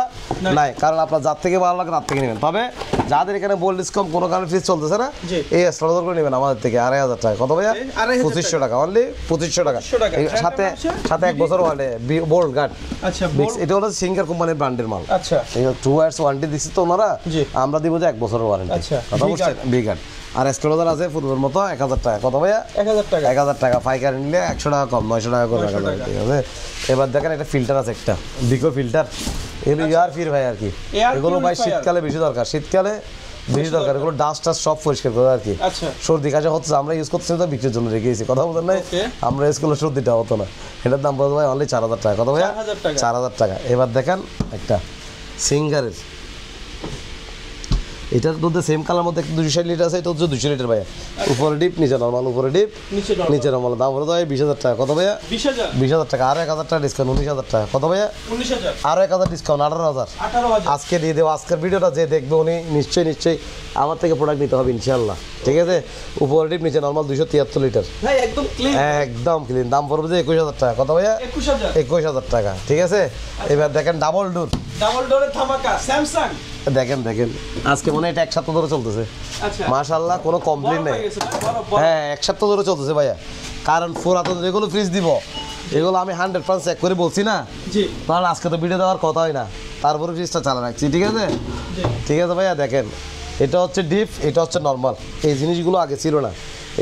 নাই, কারণ আপনার যার থেকে ভালো লাগে তার থেকে নেবেন। তবে যাদের এখানে বোল্ড ডিসকাউন্ট কোনো কারণে ফ্রিজ চলতেছে না, এই এক্সট্রা করে নেবেন আমাদের থেকে 2500 টাকা, কত ভাইয়া? 2500 টাকা, অনলি 2500 টাকা। সাথে সাথে 1 বছর ওয়ারেন্টি, বোল্ড গার্ড। আচ্ছা এটা হলো সিঙ্গার কোম্পানির ব্র্যান্ডের মাল। আচ্ছা 2 ইয়ার্স ওয়ারেন্টি দিচ্ছে তো ওনারা, আমরা দিব যে 1 বছরের ওয়ারেন্টি, কথা বলছেন। বি গার্ড আর এক্সট্রা আছে পূর্বের মতো 1000 টাকা, কত ভাইয়া? 1000 টাকা। 1000 টাকা পাইকারি নিলে 100 টাকা কম, 900 টাকা করে রাখা যাবে, ঠিক আছে। এবার দেখেন একটা ফিল্টার আছে, একটা বিকো ফিল্টার, এগুলো এয়ার ফির ভাই আর কি, এগুলো ভাই শীতকালে বেশি দরকার, শীতকালে বেশি দরকার, এগুলো ডাস্ট টাস্ট সব পরিষ্কার করে আর কি। সর্দি কাশি হচ্ছে, আমরা ইউজ করতেছি তো বিক্রির জন্য রেখেছি, কথা বলতেন নাই, আমরা ইউজ করলে সর্দিটা হতো না। এটার দাম বলতে ভাই অনলি 4000 টাকা, কত ভাইয়া? 4000 টাকা। এবার দেখেন একটা সিঙ্গারের, এটার মধ্যে সেম কালার মধ্যে 260 লিটার আছে, এটা হচ্ছে 200 লিটার ভাইয়া, উপরে ডিপ নিচে নরমাল, উপরে ডিপ নিচে নরমাল, দাম বলতে ভাই 20000 টাকা, কত ভাইয়া? 20000 টাকা। আরো 1000 টাকা ডিসকাউন্ট, 19000 টাকা, কত ভাইয়া? 19000। আরো 1000 ডিসকাউন্ট, 18000। আজকে দিয়ে দেবো, আজকের ভিডিওটা যে দেখবে উনি নিশ্চয়ই আমার থেকে প্রোডাক্ট নিতে হবে ইনশাল্লাহ, ঠিক আছে। উপরে ডিপ নিচে নরমাল 273 লিটার, ভাই একদম ক্লিন, একদম ক্লিন, দাম পড়বে যে 21000 টাকা, কত ভাইয়া? 21000 টাকা, ঠিক আছে। এবার দেখেন ডাবল ডোরের ধামাকা স্যামসাং, দেখেন আজকে মনে হয় এটা 1 সপ্তাহ ধরে চলতেছে, মাশাআল্লাহ কোনো কমপ্লেইন নেই। হ্যাঁ 1 সপ্তাহ ধরে চলতেছে ভাইয়া, কারণ পুরাতন যেগুলো ফ্রিজ দিব এগুলো আমি 100% চেক করে বলছি না, কারণ আজকে তো ভিডিও দেওয়ার কথা হয় না, তারপরে ফ্রিজটা চালা রাখছি, ঠিক আছে। ঠিক আছে ভাইয়া, দেখেন এটা হচ্ছে ডিপ, এটা হচ্ছে নর্মাল, এই জিনিসগুলো আগে ছিল না,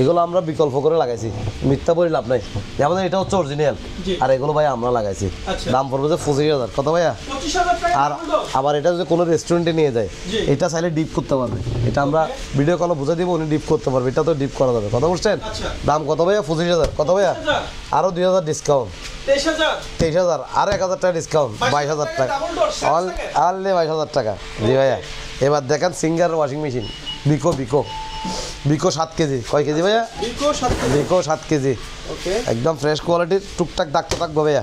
এগুলো আমরা বিকল্প করে লাগাইছি, মিথ্যা বলে লাভ নাই। যেমন এটা হচ্ছে অরিজিনাল, আর এগুলো ভাই আমরা লাগাইছি, দাম পড়বে যে 25000, কত ভাইয়া? 25000 টাকা। আর আবার এটা যদি কোনো রেস্টুরেন্টে নিয়ে যায়, এটা চাইলে ডিপ করতে পারবে, এটা আমরা ভিডিও কলে বুঝে দিব, উনি ডিপ করতে পারবে, এটা তো ডিপ করা যাবে, কথা বলছেন। দাম কত ভাইয়া? 25000, কত ভাইয়া? আরো 2000 ডিসকাউন্ট, 23000, আরো 1000 টাকা ডিসকাউন্ট, 22000 টাকা, অনলি 22000 টাকা। জি ভাইয়া। এবার দেখেন সিঙ্গার ওয়াশিং মেশিন, বিকো বিকো 7 কেজি কয় কেজি ভাইয়া বিকো 7 কেজি বিকো 7 কেজি ওকে একদম ফ্রেশ কোয়ালিটির টুকটাক দাগ তো থাকবে ভাইয়া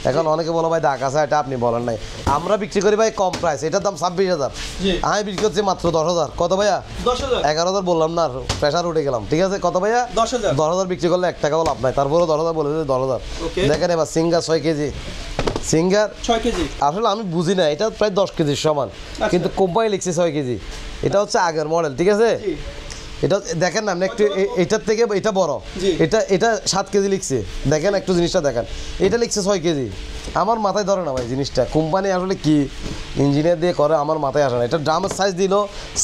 এখন অনেকে বলো ভাই দাগ আছে এটা আপনি বলেন নাই আমরা বিক্রি করি ভাই কম প্রাইস এটার দাম 26,000 জি আমি বিক্রি করছি মাত্র 10,000 কত ভাইয়া 10,000 11,000 বললাম না প্রেশার উঠে গেলাম ঠিক আছে কত ভাইয়া 10,000 10,000 বিক্রি করলে 1 টাকাও লাভ নাই তারপরে 10,000 বলে দিলে 10,000 ওকে দেখেন এবার সিঙ্গার 6 কেজি সিঙ্গার 6 কেজি আসলে আমি বুঝি না এটা প্রায় 10 কেজির সমান কিন্তু কোম্পানি লিখছে 6 কেজি এটা হচ্ছে আগের মডেল ঠিক আছে জি এটা দেখেন না আপনি একটু এটার থেকে এটা বড় জি। এটা 7 কেজি লিখছে দেখেন একটু জিনিসটা দেখেন এটা লিখছে 6 কেজি আমার মাথায় ধরে না ভাই জিনিসটা কোম্পানি আসলে কি ইঞ্জিনিয়ার দিয়ে করে আমার মাথায় আসে না এটা ড্রামের সাইজ দিল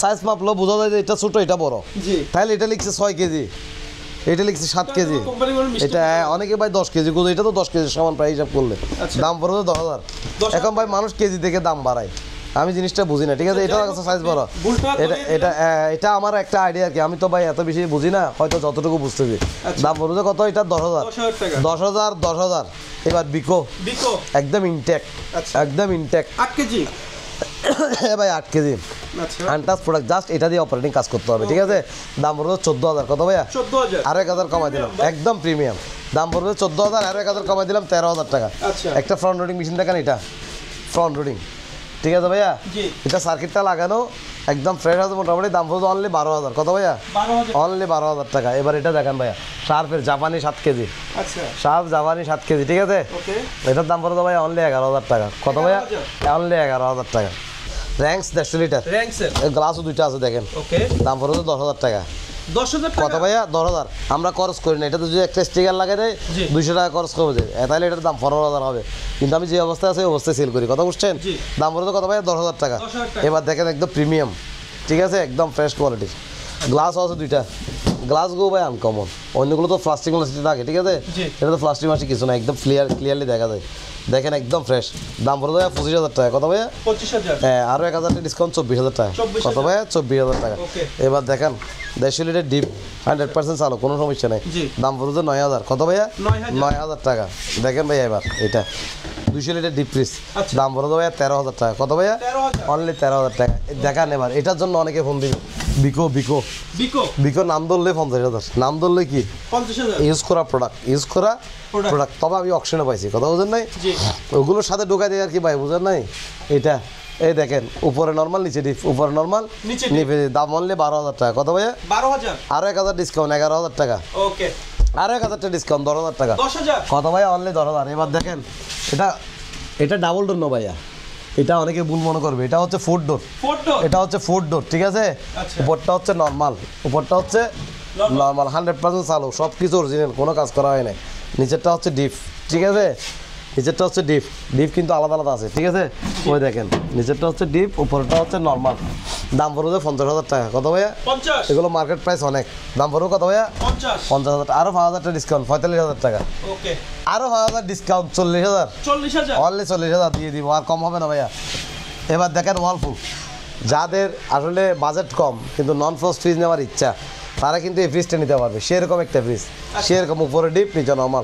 সাইজ মাপলো বোঝা যায় যে এটা ছোট এটা বড় জি তাহলে এটা লিখছে 6 কেজি এটা লিখছে 7 কেজি কোম্পানি বলে মিষ্টি এটা অনেকে ভাই 10 কেজি করে এটা তো 10 কেজির সমান প্রায় হিসাব করলে আচ্ছা। দাম পড়বে 10,000 এখন ভাই মানুষ কেজি থেকে দাম বাড়ায় আমি জিনিসটা বুঝি না ঠিক আছে এটা কাছে সাইজ বড় ভুলটা এটা আমার একটা আইডিয়া আর কি আমি তো ভাই এত বেশি বুঝি না হয়তো যতটুকু বুঝতেছি দাম পড়বে কত এটা 10,000 10,000 টাকা 10,000 এবার বিকো বিকো একদম ইনটেক আচ্ছা। একদম ইনটেক 8 কেজি ভাই 8 কেজি আচ্ছা আনটাচ প্রোডাক্ট জাস্ট এটা দিয়ে অপারেটিং কাজ করতে হবে ঠিক আছে দাম পড়বে 14,000 কত ভাইয়া 14,000 আরো 1,000 কমাই দিলাম একদম প্রিমিয়াম দাম পড়বে 14,000 আরো 1,000 কমাই দিলাম 13,000 টাকা আচ্ছা একটা ফ্রন্ট লোডিং মেশিন দেখেন এটা ফ্রন্ট লোডিং ঠিক আছে ভাইয়া জি এটা সার্কিটটা লাগানো একদম ফ্রেশ আছে মোটামুটি দাম পড়বে অনলি 12,000 কত ভাইয়া 12,000 অনলি 12,000 টাকা এবার এটা দেখেন ভাইয়া শার্পের জাপানি 7 কেজি আচ্ছা শার্প জাপানি 7 কেজি ঠিক আছে ওকে এটার দাম পড়বে ভাইয়া অনলি 11,000 টাকা কত ভাইয়া 11,000 অনলি 11,000 টাকা র্যাঙ্কস 150 লিটার র্যাঙ্কসের গ্লাসও দুইটা আছে দেখেন ওকে দাম পড়বে 10,000 টাকা 10,000 কত টাকা ভাইয়া 10,000 আমরা খরচ করি না এটা তো যদি একটা স্টিকার লাগাই দেয় জি। 200 টাকা খরচ করবে যে তাহলে এটার দাম 15,000 হবে কিন্তু আমি যে অবস্থায় আছে ওই অবস্থায় সেল করি কথা বুঝছেন জি। দাম পড়বে কত ভাইয়া 10,000 টাকা 10,000 টাকা। এবার দেখেন একদম প্রিমিয়াম ঠিক আছে একদম ফ্রেশ কোয়ালিটির গ্লাস আছে দুইটা গ্লাসগুলো ভাই আনকমন অন্যগুলো তো প্লাস্টিক থাকে ঠিক আছে জি। এটা তো প্লাস্টিক মাসি কিছু না একদম ক্লিয়ারলি দেখা যায় দেখেন একদম ফ্রেশ দাম পড়বে ভাইয়া 25,000 টাকা কত ভাইয়া 25,000 হ্যাঁ আরও 1,000 টাকা ডিসকাউন্ট 24,000 টাকা 24,000 কত ভাইয়া 24,000 টাকা ওকে। এবার দেখেন 150 লিটার ডিপ 100% চালো কোনো সমস্যা নেই জি। দাম পড়বে 9,000 কত ভাইয়া 9,000 9,000 টাকা দেখেন ভাইয়া এবার এটা 200 লিটার ডিপ ফ্রিজ আচ্ছা। দাম পড়বে ভাইয়া 13,000 টাকা কত ভাইয়া 13,000 অনলি 13,000 টাকা দেখান এবার এটার জন্য অনেকে ফোন দিবে বিকো বিকো বিকো বিকো নাম ধরলে 50,000 নাম ধরলে কি 50,000 ইউজ করা প্রোডাক্ট ইউজ করা Product। প্রোডাক্ট তবে আমি অপশনে পাইছি কথা বুঝেন নাই জি ওগুলোর সাথে ঢোকা দেয় আর কি ভাই বুঝেন নাই এটা এই দেখেন উপরে নর্মাল নিচে ডিপ উপরে নর্মাল নিচে নিচে দাম অনলি 12,000 টাকা কত ভাইয়া 12,000 আরো 1,000 ডিসকাউন্ট 11,000 টাকা ওকে আরো 1,000 টাকা ডিসকাউন্ট 10,000 টাকা 10,000 কত ভাইয়া অনলি 10,000 এবার দেখেন এটা এটা ডাবল ডোর না ভাইয়া এটা অনেকে ভুল মনে করবে এটা হচ্ছে ফুড ডোর ফটো এটা হচ্ছে ফুড ডোর ঠিক আছে আচ্ছা। উপরটা হচ্ছে নর্মাল উপরটা হচ্ছে নর্মাল 100% চালু সব কিছু অরিজিনাল কোনো কাজ করা হয় না নিচেরটা হচ্ছে ডিপ ঠিক আছে নিচেরটা হচ্ছে ডিপ ডিপ কিন্তু আলাদা আলাদা আছে ঠিক আছে ওই দেখেন নিচেরটা হচ্ছে ডিপ উপরটা হচ্ছে নর্মাল দাম পড়বে 50,000 টাকা কত ভাইয়া 50 এগুলো মার্কেট প্রাইস অনেক দাম পড়বে কত ভাইয়া 50 50,000 আরও 5,000 টাকা ডিসকাউন্ট 45,000 টাকা ওকে আরও 5,000 ডিসকাউন্ট 40,000 40,000 অনলি 40,000 দিয়ে দিব আর কম হবে না ভাইয়া এবার দেখেন ওয়ালপুল যাদের আসলে বাজেট কম কিন্তু নন ফ্রস্ট ফ্রিজ নেওয়ার ইচ্ছা তারা কিন্তু এই ফ্রিজটা নিতে পারবে সেরকম একটা ফ্রিজ সেরকম উপরে ডিপ নিচে নর্মাল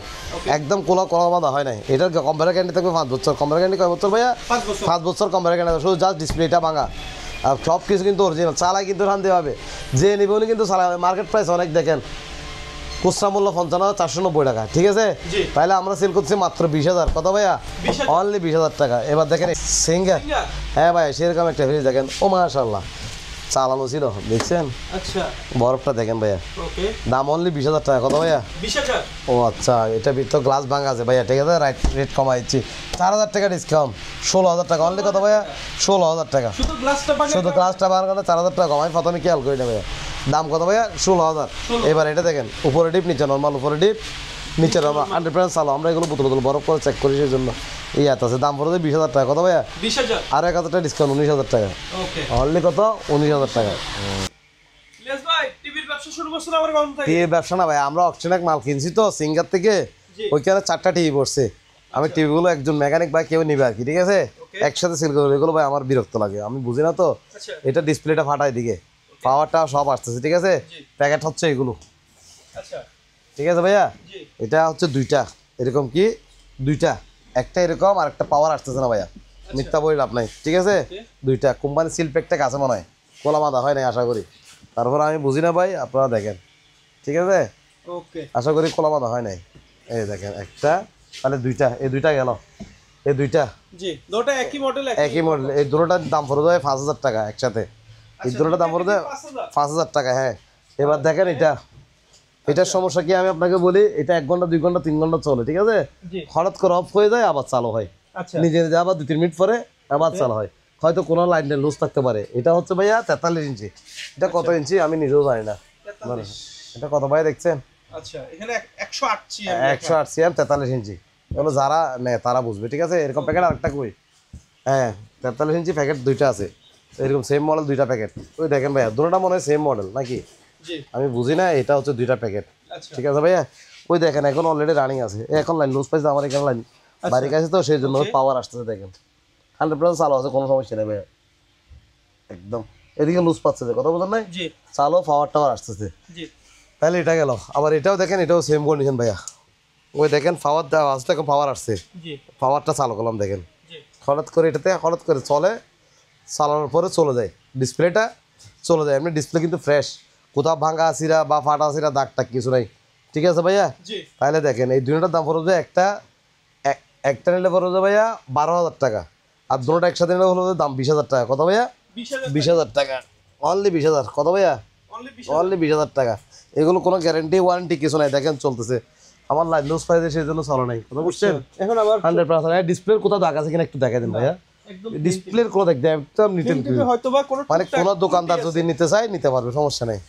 একদম কোলা কোলা বাঁধা হয় নাই এটার কম্পিউটার গ্যারান্টি থাকবে 5 বছর কম্পিউটার গ্যারান্টি কয় বছর ভাইয়া 5 বছর 5 বছর কম্পিউটার গ্যারান্টি শুধু জাস্ট ডিসপ্লেটা ভাঙা আর সব কিছু কিন্তু অরিজিনাল চালাই কিন্তু শান্তি হবে যে নেবে উনি কিন্তু চালাই মার্কেট প্রাইস অনেক দেখেন খুচরা মূল্য 55,490 টাকা ঠিক আছে জি। তাহলে আমরা সেল করছি মাত্র 20,000 কত ভাইয়া 20,000 অনলি 20,000 টাকা এবার দেখেন সিঙ্গার সিঙ্গার হ্যাঁ ভাই সেরকম একটা ফ্রিজ দেখেন ও মাশাআল্লাহ চালানো ছিল দেখছেন আচ্ছা বরফটা দেখেন ভাইয়া ওকে দাম অনলি 20,000 টাকা কত ভাইয়া 20,000 ও আচ্ছা এটা ভিতর গ্লাস ভাঙা আছে ভাইয়া ঠিক আছে রেট কমাই দিচ্ছি 4,000 টাকা ডিসকাউন্ট 16,000 টাকা অনলি কত ভাইয়া 16,000 টাকা শুধু গ্লাসটা বানিয়ে শুধু গ্লাসটা বার করে 4,000 টাকা কমাই প্রথমে খেয়াল করি না ভাইয়া দাম কত ভাইয়া 16,000 এবার এটা দেখেন উপরে ডিপ নিচে নর্মাল উপরে ডিপ নিচে নর্মাল 100% চালো আমরা এগুলো বোতল বোতল বরফ করে চেক করি সেই জন্য ইয়াত আছে দাম পড়ে 20,000 টাকা কত ভাইয়া 20,000 আর 1,000 টাকা ডিসকাউন্ট 19,000 টাকা ওকে অনলি কত 19,000 টাকা ইলিয়াস ভাই টিভির ব্যবসা শুরু করছেন আমার কোন থেকে টিভি ব্যবসা না ভাই আমরা অকশনে মাল কিনছি তো সিঙ্গার থেকে জি। ওইখানে 4টা টিভি পড়ছে আমি টিভিগুলো একজন মেকানিক ভাই কেউ নিবে আর কি ঠিক আছে Okay. একসাথে সেল করবে এগুলো ভাই আমার বিরক্ত লাগে আমি বুঝি না তো আচ্ছা এটা ডিসপ্লেটা ফাটায় দিকে পাওয়ারটা সব আসতেছে ঠিক আছে জি। প্যাকেট হচ্ছে এগুলো আচ্ছা ঠিক আছে ভাইয়া জি এটা হচ্ছে দুইটা এরকম কি দুইটা একটা এরকম আর একটা পাওয়ার আসতেছে না ভাইয়া মিথ্যা বই লাভ নাই ঠিক আছে Okay. দুইটা কোম্পানি সিল প্যাকটা কাছে মনে হয় কোলা বাঁধা হয় নাই আশা করি তারপর আমি বুঝি না ভাই, আপনারা দেখেন, ঠিক আছে? ওকে, আশা করি খোলা বাঁধা হয় নাই। এই দেখেন একটা, তাহলে দুইটা, এই দুইটা গেল, এই দুইটা জি দুটো একই মডেল একই মডেল। এই দুটোটার দাম পড়ে যায় 5,000 টাকা একসাথে। এই দুটোটার দাম পড়ে যায় 5,000 টাকা। হ্যাঁ, এবার দেখেন এটার সমস্যা কি আমি আপনাকে বলি, এটা 1 ঘন্টা 2 ঘন্টা 3 ঘন্টা চলে, ঠিক আছে? জি হঠাৎ করে অফ হয়ে যায়, আবার চালু হয়, আচ্ছা নিজে নিজে আবার 2-3 মিনিট পরে আবার চালু হয়। হয়তো কোনো লাইনে লুজ থাকতে পারে। এটা হচ্ছে ভাইয়া 43 ইঞ্চি। এটা কত ইঞ্চি আমি নিজেও জানি না। 43 এটা কত ভাই দেখছেন? আচ্ছা এখানে 108 সিএম 108 সিএম 43 ইঞ্চি। এগুলো যারা নেয় তারা বুঝবে, ঠিক আছে? এরকম প্যাকেট আরেকটা কই, হ্যাঁ 43 ইঞ্চি প্যাকেট দুইটা আছে, এরকম সেম মডেল দুইটা প্যাকেট। ওই দেখেন ভাইয়া দুটোটা মনে হয় সেম মডেল নাকি, জি আমি বুঝি না। এটা হচ্ছে দুইটা প্যাকেট, আচ্ছা ঠিক আছে ভাইয়া? ওই দেখেন এখন অলরেডি রানিং আছে, এখন লাইন লুজ পাইছে আমার এখানে লাইন বাড়ির কাছে, তো সেই জন্য পাওয়ার আসতেছে। দেখেন 100% চালু আছে, কোনো সমস্যা নেই ভাইয়া, একদম। এদিকে লুজ পাচ্ছে, কথা বলেন নাই, জি চালো পাওয়ার টাওয়ার আসতেছে। জি তাহলে এটা গেল। আবার এটাও দেখেন, এটাও সেম কন্ডিশন ভাইয়া। ওই দেখেন পাওয়ার দেওয়া আসলে এখন পাওয়ার আসছে, জি পাওয়ারটা চালু করলাম, দেখেন জি হঠাৎ করে এটাতে হঠাৎ করে চলে, চালানোর পরে চলে যায়, ডিসপ্লেটা চলে যায়। এমনি ডিসপ্লে কিন্তু ফ্রেশ, কোথাও ভাঙা আসিরা বা ফাটা আসিরা দাগ টাগ কিছু নাই, ঠিক আছে ভাইয়া? জি তাহলে দেখেন এই দুটোটার দাম পড়বে একটা নিলে পড়বে ভাইয়া 12,000 টাকা, আর দুটোটা একসাথে নিলে হলো দাম 20,000 টাকা। কত ভাইয়া? 20,000 20,000 টাকা, অনলি 20,000। কত ভাইয়া? অনলি 20 অনলি 20,000 টাকা। এগুলো কোনো গ্যারেন্টি ওয়ারেন্টি কিছু নাই, দেখেন চলতেছে। আমার লাইন লুজ পাইছে সেই জন্য চলো নাই, কথা বুঝছেন? এখন আবার 100%। ডিসপ্লের কোথাও দাগ আছে কিনা একটু দেখা দিন ভাইয়া। একদম ডিসপ্লের কোনো দেখ একদম নিট এন্ড ক্লিন। হয়তোবা কোনো মানে কোনো দোকানদার যদি নিতে চায় নিতে পারবে, সমস্যা নেই।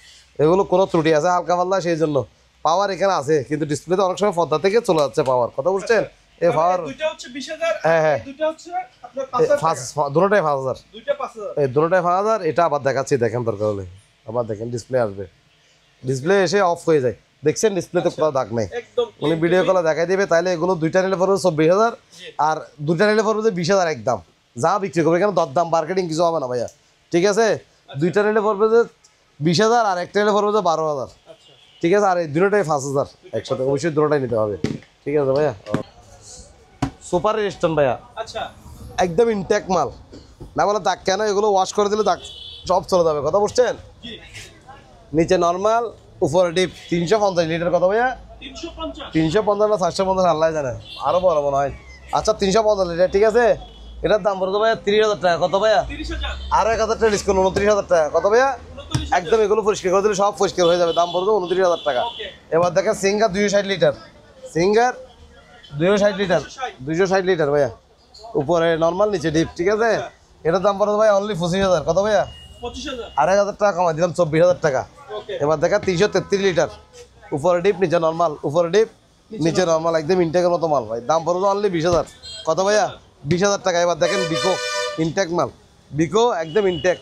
এগুলো কোনো ত্রুটি আছে হালকা পাল্লা, সেই জন্য পাওয়ার এখানে আছে, কিন্তু ডিসপ্লেতে অনেক সময় পর্দা থেকে চলে যাচ্ছে পাওয়ার, কথা বুঝছেন? এই পাওয়ার দুইটা হচ্ছে 20,000 হ্যাঁ, হ্যাঁ। আর দুইটা হচ্ছে আপনার 5,000 দুটোটাই 5,000, দুইটা 5,000 এই দুটোটাই 5,000। এটা আবার দেখাচ্ছি, দেখেন দরকার হলে আবার দেখেন, ডিসপ্লে আসবে, ডিসপ্লে এসে অফ হয়ে যায়, দেখছেন ডিসপ্লেতে কোথাও দাগ নেই। একদম উনি ভিডিও কলে দেখাই দিবে। তাহলে এগুলো দুইটা নিলে পড়বে 24,000, আর দুইটা নিলে পড়বে 20,000 একদম। যা বিক্রি করবে এখানে দরদাম মার্কেটিং কিছু হবে না ভাইয়া, ঠিক আছে? দুইটা নিলে পড়বে যে 20,000, আর একটা নিলে পড়বে যে 12,000, আচ্ছা ঠিক আছে? আর এই দুটোটাই 5,000 একসাথে, অবশ্যই দুটোটাই নিতে হবে, ঠিক আছে ভাইয়া? সুপার রেস্টন ভাইয়া, আচ্ছা একদম ইনটেক মাল, না বলে দাগ কেন, এগুলো ওয়াশ করে দিলে দাগ সব চলে যাবে, কথা বুঝছেন? জি নিচে নর্মাল, উপরে ডিপ। 350 লিটার, কথা ভাইয়া? 350 350 না 750 আল্লাহ জানে, আরো বড় মনে হয়। আচ্ছা 350 লিটার, ঠিক আছে? এটার দাম পড়তো ভাইয়া 30,000 টাকা। কত ভাইয়া? 30,000 আরো 1,000 টাকা ডিসকাউন্ট, 29,000 টাকা। কত ভাইয়া? 29,000 একদম এগুলো পরিষ্কার করে দিলে সব পরিষ্কার হয়ে যাবে, দাম পড়তো 29,000 টাকা। ওকে এবার দেখেন singer 260 litre, singer 260 litre, 260 litre ভাইয়া, উপরে নর্মাল নিচে ডিপ, ঠিক আছে? এটার দাম পড়তো ভাই অনলি 25,000। কত ভাইয়া? 25,000 আর 1,000 টাকা কমাই দিলাম, 24,000 টাকা। ওকে এবার দেখা 333 লিটার, উপরে ডিপ নিচে নর্মাল, উপরে ডিপ নিচে নর্মাল, একদম ইনটেকের মতো মাল ভাই, দাম পড়বে অনলি 20,000। কত ভাইয়া? 20,000 টাকা। এবার দেখেন বিকো, ইনটেক মাল, বিকো একদম ইনটেক,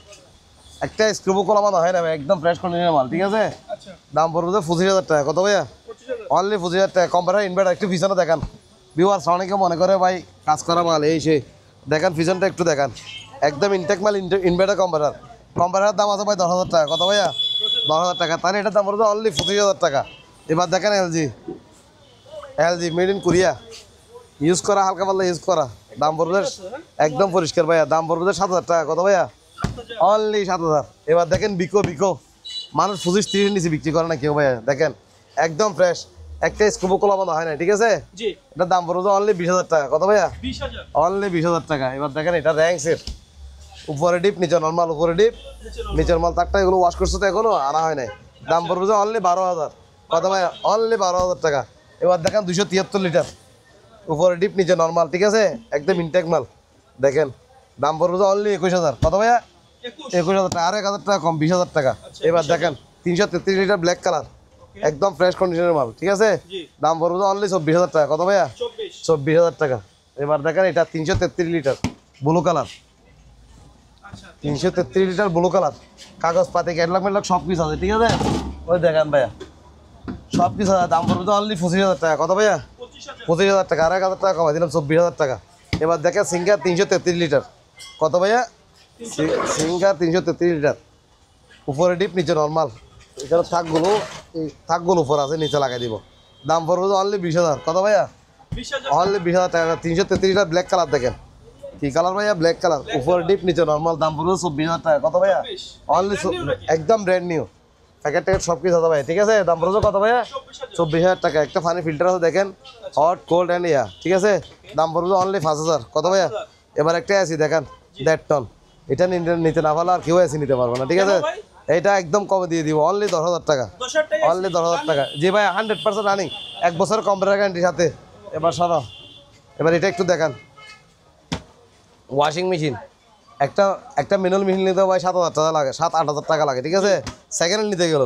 একটা স্ক্রুবও কলা মানা হয় না ভাই, একদম ফ্রেশ কন্ডিশনের মাল, ঠিক আছে? আচ্ছা দাম পড়বে 25,000 টাকা। কত ভাইয়া? 25,000 অনলি 25,000 টাকা। কম্পিউটার ইনভার্টার একটু পিছনে দেখান, ভিউয়ার্স অনেকে মনে করে ভাই কাজ করা মাল এই সেই, দেখেন পিছনটা একটু দেখান, একদম ইনটেক মাল, ইনভার্টার কম্পিউটার। কম্পিউটারের দাম আছে ভাই 10,000 টাকা। কত ভাইয়া? 10,000 টাকা। তাহলে এটার দাম পড়বে অনলি 25,000 টাকা। এবার দেখেন LG, LG made in Korea, use করা, হালকা পাল্লা ইউজ করা, দাম পড়বে একদম পরিষ্কার ভাইয়া, দাম পড়বে 7,000 টাকা। কত ভাইয়া? অনলি 7,000। এবার দেখেন বিকো, বিকো মানুষ 25-30 নিচে বিক্রি করে না কেউ ভাইয়া, দেখেন একদম ফ্রেশ, একটা স্কুবো কোলা বাঁধা হয় না, ঠিক আছে? জি এটার দাম পড়বে অনলি 20,000 টাকা। কত ভাইয়া? 20,000 অনলি 20,000 টাকা। এবার দেখেন এটা র্যাঙ্কসের, উপরে ডিপ নিচে নর্মাল, উপরে ডিপ নিচের মাল, তারটা এগুলো ওয়াশ করছে তো এখনো আনা হয় নাই, দাম পড়বে যে অনলি 12,000। কত ভাইয়া? অনলি 12,000 টাকা। এবার দেখেন 273 লিটার, উপরে ডিপ নিচে নর্মাল, ঠিক আছে? একদম ইনটেক মাল, দেখেন দাম পড়বে যে অনলি 21,000। কত ভাইয়া? 21,000 টাকা। আর 1,000 টাকা কম, 20,000 টাকা। এবার দেখেন 333 লিটার ব্ল্যাক কালার, একদম ফ্রেশ কন্ডিশনের মাল, ঠিক আছে? জি দাম পড়বে অনলি 24,000 টাকা। কত ভাইয়া? 24 24,000 টাকা। এবার দেখেন এটা 333 লিটার ব্লু কালার, আচ্ছা 333 লিটার ব্লু কালার, কাগজ পাতি ক্যাটলগ মেটলগ সব কিছু আছে, ঠিক আছে? ওই দেখেন ভাইয়া সব কিছু আছে, দাম পড়বে তো অনলি 25,000 টাকা। কত ভাইয়া? 25,000 25,000 টাকা। আর 1,000 টাকা কমাই দিলাম, 24,000 টাকা। এবার দেখেন সিঙ্গার 333 লিটার। কত ভাইয়া? সিঙ্গার 333 লিটার, উপরে ডিপ নিচে নর্মাল, এখানে থাকগুলো, এই থাকগুলো উপর আছে, নিচে লাগাই দিব, দাম পড়বে তো অনলি 20,000। কত ভাইয়া? 20,000 অনলি 20,000 টাকা। 333 লিটার ব্ল্যাক কালার, দেখেন কি কালার ভাইয়া? ব্ল্যাক কালার, উপরে ডিপ নিচে নর্মাল, দাম পড়বে 24,000 টাকা। কত ভাইয়া? অনলি একদম ব্র্যান্ড নিউ, প্যাকেট ট্যাকেট সব কিছু আছে ভাই, ঠিক আছে। দাম পড়ছে কত ভাইয়া? 24,000 টাকা। একটা পানি ফিল্টার আছে দেখেন, হট কোল্ড অ্যান্ড ইয়া, ঠিক আছে। দাম পড়বে অনলি 5,000। কত ভাইয়া? এবার একটা এসি দেখেন 1.5 টন, এটা নিতে না পারলে আর কেউ এসি নিতে পারবে না, ঠিক আছে। এটা একদম কমে দিয়ে দিব, অনলি 10,000 টাকা, অনলি 10,000 টাকা। জি ভাই 100% রানিং, 1 বছর কম্পিউটার গ্যারান্টির সাথে। এবার সরো, এবার এটা একটু দেখান। ওয়াশিং মেশিন একটা ম্যানুয়াল মেশিন নিতে ভাই 7,000 টাকা লাগে, 7-8,000 টাকা লাগে, ঠিক আছে। সেকেন্ড নিতে গেল।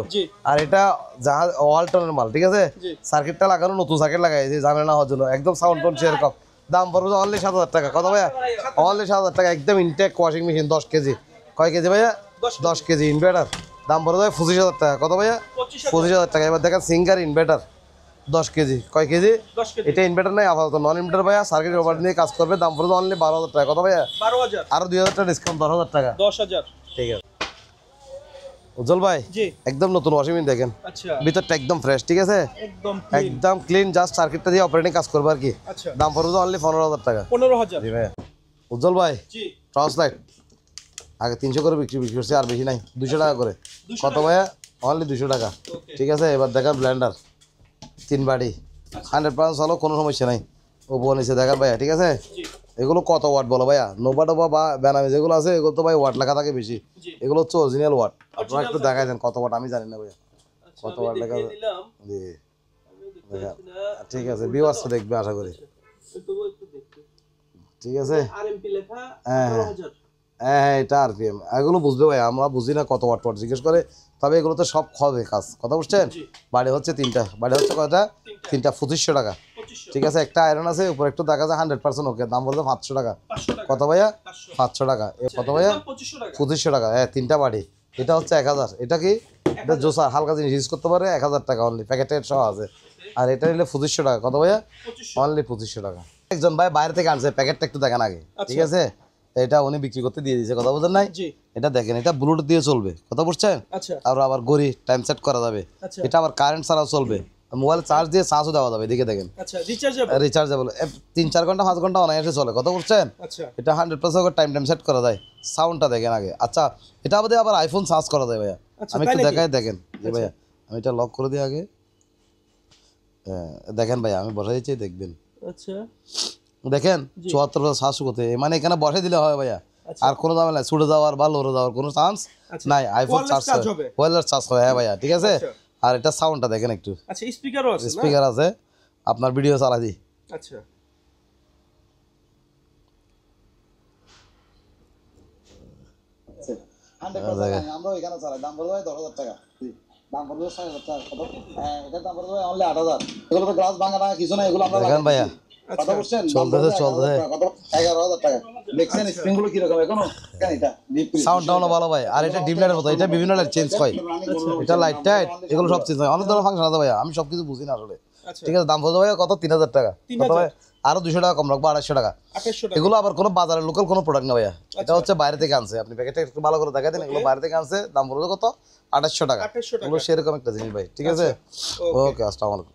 আর এটা জাহাজ ওয়ালটনের মাল, ঠিক আছে। সার্কিটটা লাগানো নতুন সার্কিট লাগাইছে, জানে না হওয়ার জন্য, একদম সাউন্ড টোন সেরকম। দাম পড়বে অনলি 7,000 টাকা। কত ভাইয়া? অনলি 7,000 টাকা, একদম ইনটেক ওয়াশিং মেশিন 10 কেজি। কয় কেজি ভাইয়া? 10 কেজি ইনভার্টার। দাম পড়বে 25,000 টাকা। কত ভাইয়া? 25,000 টাকা। এবার দেখেন সিঙ্গার ইনভার্টার 10 কেজি। কয় কেজি? এটা ইনভার্টার নাই আপাতত, নন ইনভার্টার ভাইয়া, সার্কিট ওভার নিয়ে কাজ করবে। দাম পড়বে অনলি 12,000 টাকা। কত ভাইয়া? 12,000। আরো 2,000 টাকা ডিসকাউন্ট, 10,000 টাকা। 10,000। ঠিক আছে উজ্জ্বল ভাই, একদম নতুন ওয়াশিং মেশিন দেখেন, ভিতরটা একদম ফ্রেশ, ঠিক আছে, একদম ক্লিন, জাস্ট সার্কিটটা দিয়ে অপারেটিং কাজ করবে আর কি। দাম পড়বে অনলি 15,000 টাকা। 15,000। জি ভাইয়া। উজ্জ্বল ভাই, টর্চ লাইট আগে 300 করে বিক্রি করছে, আর বেশি নাই, 200 টাকা করে। কত ভাইয়া? অনলি 200 টাকা, ঠিক আছে। এবার দেখেন ব্লেন্ডার 3 বাটি, 100% চলো, কোনো সমস্যা নাই। ওপো নিচে দেখেন ভাইয়া, ঠিক আছে। এগুলো কত ওয়াট বলো ভাইয়া? নোভা টোভা বা বেনামি যেগুলো আছে এগুলো তো ভাই ওয়াট লেখা থাকে বেশি, এগুলো হচ্ছে অরিজিনাল ওয়াট। আপনারা একটু দেখাই দেন কত ওয়াট, আমি জানি না ভাইয়া কত ওয়াট লেখা আছে। জি ভাইয়া, ঠিক আছে, ভিউয়ার্স দেখবে আশা করি, ঠিক আছে। হ্যাঁ হ্যাঁ, এটা আরপিএম, এগুলো বুঝবে ভাই, আমরা বুঝি না কত ওয়াট ওয়াট জিজ্ঞেস করে, তবে এগুলো তো সব হবে কাজ, কথা বুঝছেন। বাড়ি হচ্ছে 3টা, বাড়ি হচ্ছে কয়টা? 3টা, 2500 টাকা, ঠিক আছে। একটা আয়রন আছে, উপরে একটু দেখা যায় 100% ওকে, দাম বলতে 500 টাকা। কত ভাইয়া? 500 টাকা। কত ভাইয়া? 2500 টাকা। হ্যাঁ, 3টা বাড়ি, এটা হচ্ছে 1000। এটা কি? এটা জোসা, হালকা জিনিস ইউজ করতে পারে, 1000 টাকা অনলি, প্যাকেটের সহ আছে। আর এটা নিলে 2500 টাকা। কত ভাইয়া? অনলি 2500 টাকা। একজন ভাই বাইরে থেকে আনছে, প্যাকেটটা একটু দেখেন আগে, ঠিক আছে। এটা উনি বিক্রি করতে দিয়ে দিয়েছে, কথা বুঝেন নাই। এটা দেখেন, এটা ব্লুটুথ দিয়ে চলবে, কথা বুঝছেন। আর আবার ঘড়ি টাইম সেট করা যাবে, এটা আবার কারেন্ট ছাড়াও চলবে, মোবাইল চার্জ দিয়ে চার্জও দেওয়া যাবে, এদিকে দেখেন রিচার্জেবল, 3-4 ঘন্টা 5 ঘন্টা অনায়াসে চলে, কথা বুঝছেন। এটা 100% টাইম সেট করা যায়, সাউন্ডটা দেখেন আগে। আচ্ছা, এটা আমাদের আবার আইফোন চার্জ করা যায় ভাইয়া, আমি একটু দেখাই, দেখেন যে ভাইয়া, আমি এটা লক করে দিই আগে। দেখেন ভাইয়া, আমি বসাই দিচ্ছি, দেখবেন। আচ্ছা দেখেন 74% চার্জ করতে, মানে এখানে বসে দিলে হয় ভাইয়া, আর কোনো দামে নাই, ছুটে যাওয়ার বা লড়ে যাওয়ার কোনো চান্স নাই। আইফোন চার্জ হবে, ওয়্যারলেস চার্জ হয়, হ্যাঁ ভাইয়া, ঠিক আছে। আর এটা সাউন্ডটা দেখেন একটু, আচ্ছা স্পিকারও আছে, স্পিকার আছে, আপনার ভিডিও চালা দি। আচ্ছা আমরা এখানে চালাই, দাম পড়বে 10,000 টাকা, দাম পড়বে 6,000 টাকা। কত? হ্যাঁ, এটার দাম পড়বে অনলি 8,000। এগুলো তো গ্লাস ভাঙা না, কিছু না, এগুলো আমরা দেখেন ভাইয়া, কথা বুঝছেন, চলতেছে 11,000 টাকা। দেখছেন স্প্রিং গুলো কি রকম এখনো, কেন এটা সাউন্ডটাও ভালো ভাই। আর এটা ডিম লাইটের মতো, এটা বিভিন্ন লাইট চেঞ্জ হয়, এটা লাইট টাইট এগুলো সব চেঞ্জ হয়, অনেক ধরনের ফাংশন আছে ভাইয়া, আমি সবকিছু বুঝি না আসলে, ঠিক আছে। দাম পড়বে ভাইয়া কত? 3,000 টাকা। কত ভাই? আরো 200 টাকা কম রাখবো, 250 টাকা। এগুলো আবার কোনো বাজারের লোকাল কোনো প্রোডাক্ট না ভাইয়া, এটা হচ্ছে বাইরে থেকে আনছে, আপনি প্যাকেটটা একটু ভালো করে দেখাই দেন, এগুলো বাইরে থেকে আনছে, দাম পড়বে কত? 250 টাকা। এগুলো সেরকম একটা জিনিস ভাই, ঠিক আছে। ওকে, আসসালামু আলাইকুম।